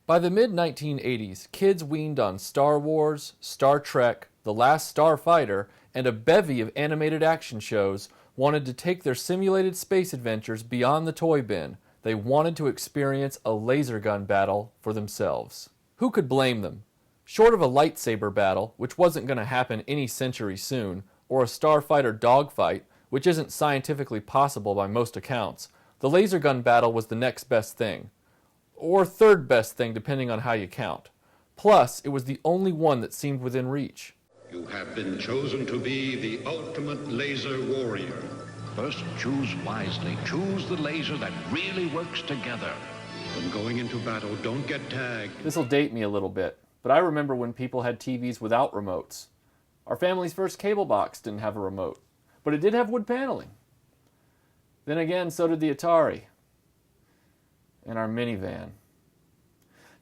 By the mid-1980s, kids weaned on Star Wars, Star Trek, The Last Starfighter, and a bevy of animated action shows wanted to take their simulated space adventures beyond the toy bin. They wanted to experience a laser gun battle for themselves. Who could blame them? Short of a lightsaber battle, which wasn't going to happen any century soon, or a starfighter dogfight, which isn't scientifically possible by most accounts, the laser gun battle was the next best thing. Or third best thing, depending on how you count. Plus, it was the only one that seemed within reach. You have been chosen to be the ultimate laser warrior. First, choose wisely. Choose the laser that really works together. When going into battle, don't get tagged. This'll date me a little bit, but I remember when people had TVs without remotes. Our family's first cable box didn't have a remote, but it did have wood paneling. Then again, so did the Atari. And our minivan.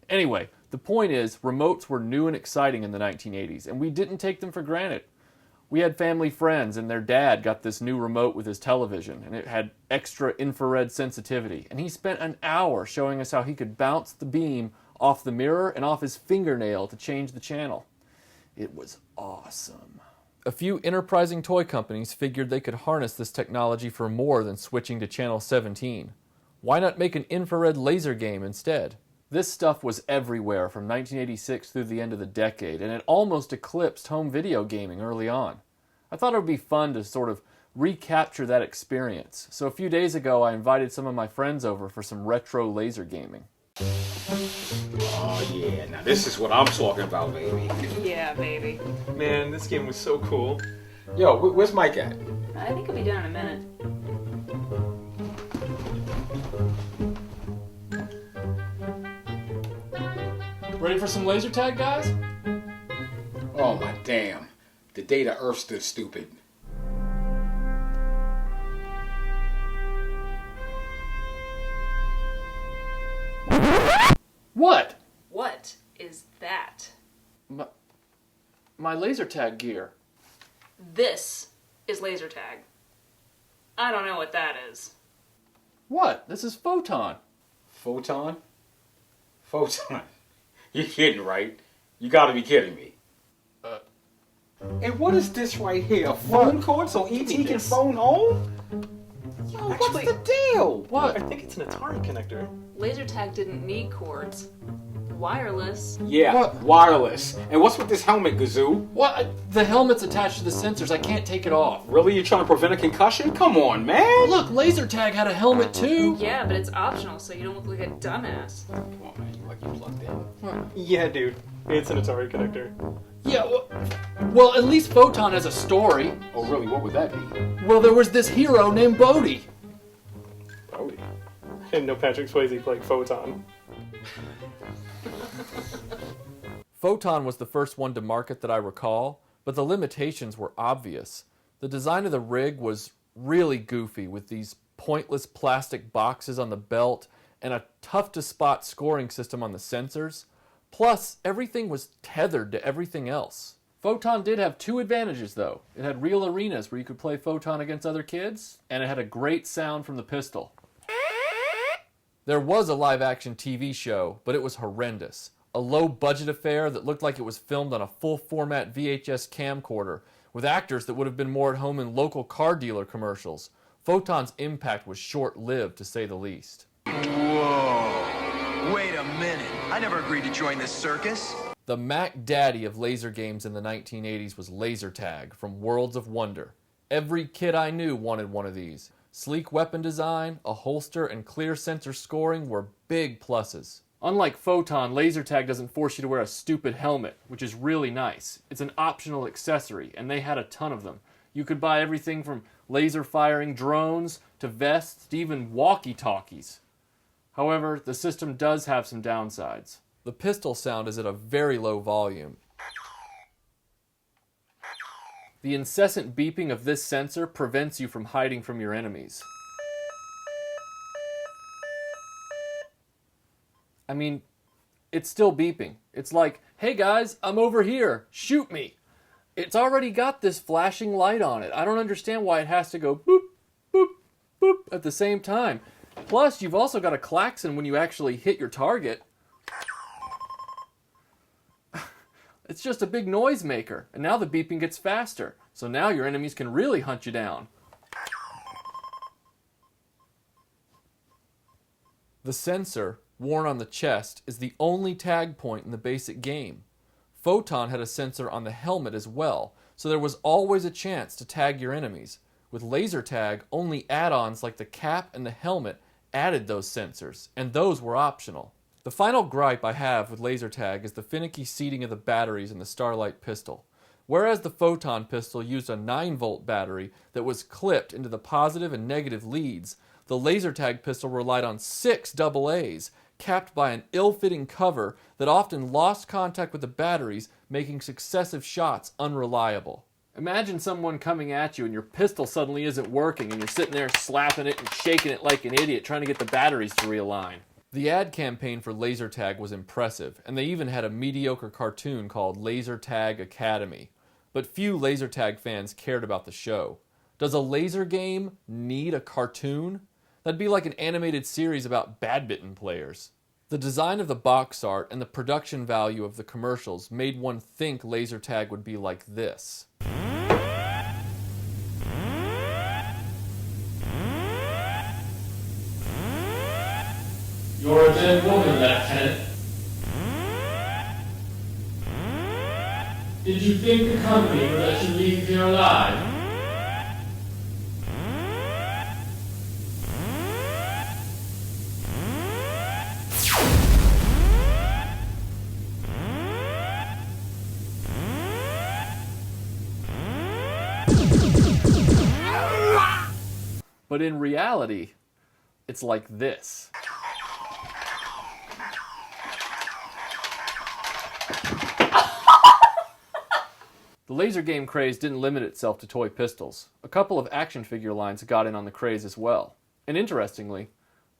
Anyway, the point is, remotes were new and exciting in the 1980s, and we didn't take them for granted. We had family friends, and their dad got this new remote with his television, and it had extra infrared sensitivity, and he spent an hour showing us how he could bounce the beam off the mirror and off his fingernail to change the channel. It was awesome. A few enterprising toy companies figured they could harness this technology for more than switching to channel 17. Why not make an infrared laser game instead? This stuff was everywhere from 1986 through the end of the decade, and it almost eclipsed home video gaming early on. I thought it would be fun to sort of recapture that experience, so a few days ago I invited some of my friends over for some retro laser gaming. Oh yeah, now this is what I'm talking about, baby. Yeah, baby. Man, this game was so cool. Yo, where's Mike at? I think he'll be done in a minute. Ready for some laser tag, guys? Oh my damn. The day the Earth stood stupid. What? What is that? My laser tag gear. This is laser tag. I don't know what that is. What? This is Photon. Photon? Photon? You're kidding, right? You gotta be kidding me. And what is this right here? A phone cord so E.T. can phone home? Yo, Actually, what's the deal? What? I think it's an Atari connector. Laser tag didn't need cords. Wireless. Yeah, What? wireless. And what's with this helmet, Gazoo? What? The helmet's attached to the sensors. I can't take it off. Really? You trying to prevent a concussion? Come on, man! Look, laser tag had a helmet too. Yeah, but it's optional so you don't look like a dumbass. Come on, man. You like you plugged in. Yeah, dude. It's an Atari connector. Yeah, well, at least Photon has a story. Oh, really? What would that be? Well, there was this hero named Bodhi. Brody. I didn't know Patrick Swayze played Photon. Photon was the first one to market that I recall, but the limitations were obvious. The design of the rig was really goofy, with these pointless plastic boxes on the belt and a tough-to-spot scoring system on the sensors. Plus, everything was tethered to everything else. Photon did have two advantages, though. It had real arenas where you could play Photon against other kids, and it had a great sound from the pistol. There was a live-action TV show, but it was horrendous. A low-budget affair that looked like it was filmed on a full-format VHS camcorder, with actors that would have been more at home in local car dealer commercials. Photon's impact was short-lived, to say the least. Whoa. Wait a minute. I never agreed to join this circus. The Mac Daddy of laser games in the 1980s was Lazer Tag from Worlds of Wonder. Every kid I knew wanted one of these. Sleek weapon design, a holster, and clear sensor scoring were big pluses. Unlike Photon, Lazer Tag doesn't force you to wear a stupid helmet, which is really nice. It's an optional accessory, and they had a ton of them. You could buy everything from laser firing drones to vests to even walkie-talkies. However, the system does have some downsides. The pistol sound is at a very low volume. The incessant beeping of this sensor prevents you from hiding from your enemies. I mean, it's still beeping. It's like, hey guys, I'm over here, shoot me. It's already got this flashing light on it. I don't understand why it has to go boop, boop, boop at the same time. Plus, you've also got a klaxon when you actually hit your target. It's just a big noise maker, and now the beeping gets faster, so now your enemies can really hunt you down. The sensor, worn on the chest, is the only tag point in the basic game. Photon had a sensor on the helmet as well, so there was always a chance to tag your enemies. With Lazer Tag, only add-ons like the cap and the helmet added those sensors, and those were optional. The final gripe I have with Lazer Tag is the finicky seating of the batteries in the Starlight pistol. Whereas the Photon pistol used a 9-volt battery that was clipped into the positive and negative leads, the Lazer Tag pistol relied on 6 AA's, capped by an ill-fitting cover that often lost contact with the batteries, making successive shots unreliable. Imagine someone coming at you and your pistol suddenly isn't working and you're sitting there slapping it and shaking it like an idiot trying to get the batteries to realign. The ad campaign for Lazer Tag was impressive, and they even had a mediocre cartoon called Lazer Tag Academy. But few Lazer Tag fans cared about the show. Does a laser game need a cartoon? That'd be like an animated series about badminton players. The design of the box art and the production value of the commercials made one think Lazer Tag would be like this. You're a dead woman, Lieutenant. Did you think the company would let you leave here alive? But in reality, it's like this. The laser game craze didn't limit itself to toy pistols. A couple of action figure lines got in on the craze as well. And interestingly,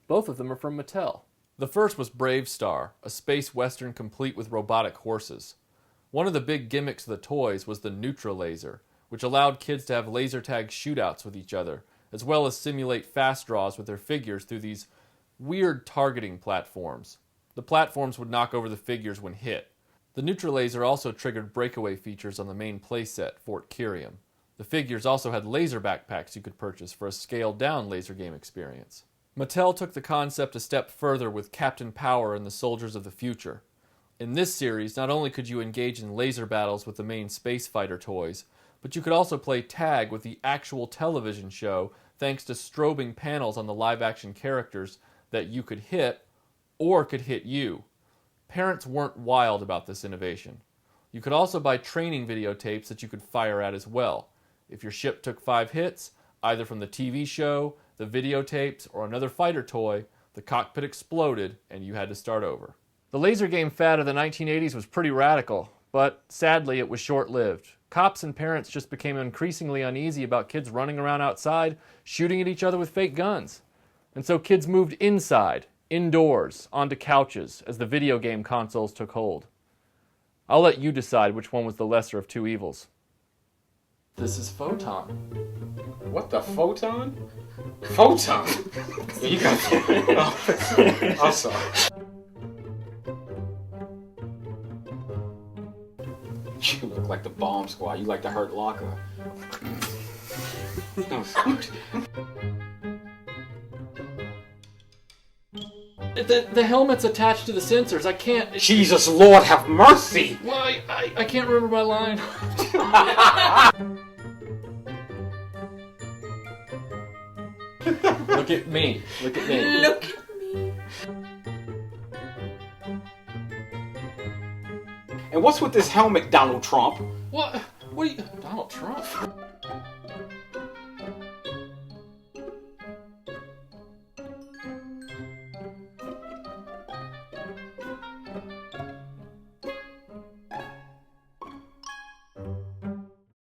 both of them are from Mattel. The first was Bravestarr, a space western complete with robotic horses. One of the big gimmicks of the toys was the Lazer, which allowed kids to have laser tag shootouts with each other, as well as simulate fast draws with their figures through these weird targeting platforms. The platforms would knock over the figures when hit. The Lazer also triggered breakaway features on the main playset, Fort Kyrium. The figures also had laser backpacks you could purchase for a scaled-down laser game experience. Mattel took the concept a step further with Captain Power and the Soldiers of the Future. In this series, not only could you engage in laser battles with the main space fighter toys, but you could also play tag with the actual television show thanks to strobing panels on the live-action characters that you could hit or could hit you. Parents weren't wild about this innovation. You could also buy training videotapes that you could fire at as well. If your ship took 5 hits, either from the TV show, the videotapes, or another fighter toy, the cockpit exploded and you had to start over. The laser game fad of the 1980s was pretty radical, but sadly it was short-lived. Cops and parents just became increasingly uneasy about kids running around outside, shooting at each other with fake guns. And so kids moved inside, indoors, onto couches, as the video game consoles took hold. I'll let you decide which one was the lesser of two evils. This is Photon. What the Photon? Photon? Yeah, you got that. I'm sorry. You look like the bomb squad. You like the Hurt Locker. I'm sorry. The helmet's attached to the sensors. I can't... Jesus Lord, have mercy! Well, I can't remember my line. Look at me. Look at me. Look at me. And what's with this helmet, Donald Trump? What? What are you... Donald Trump?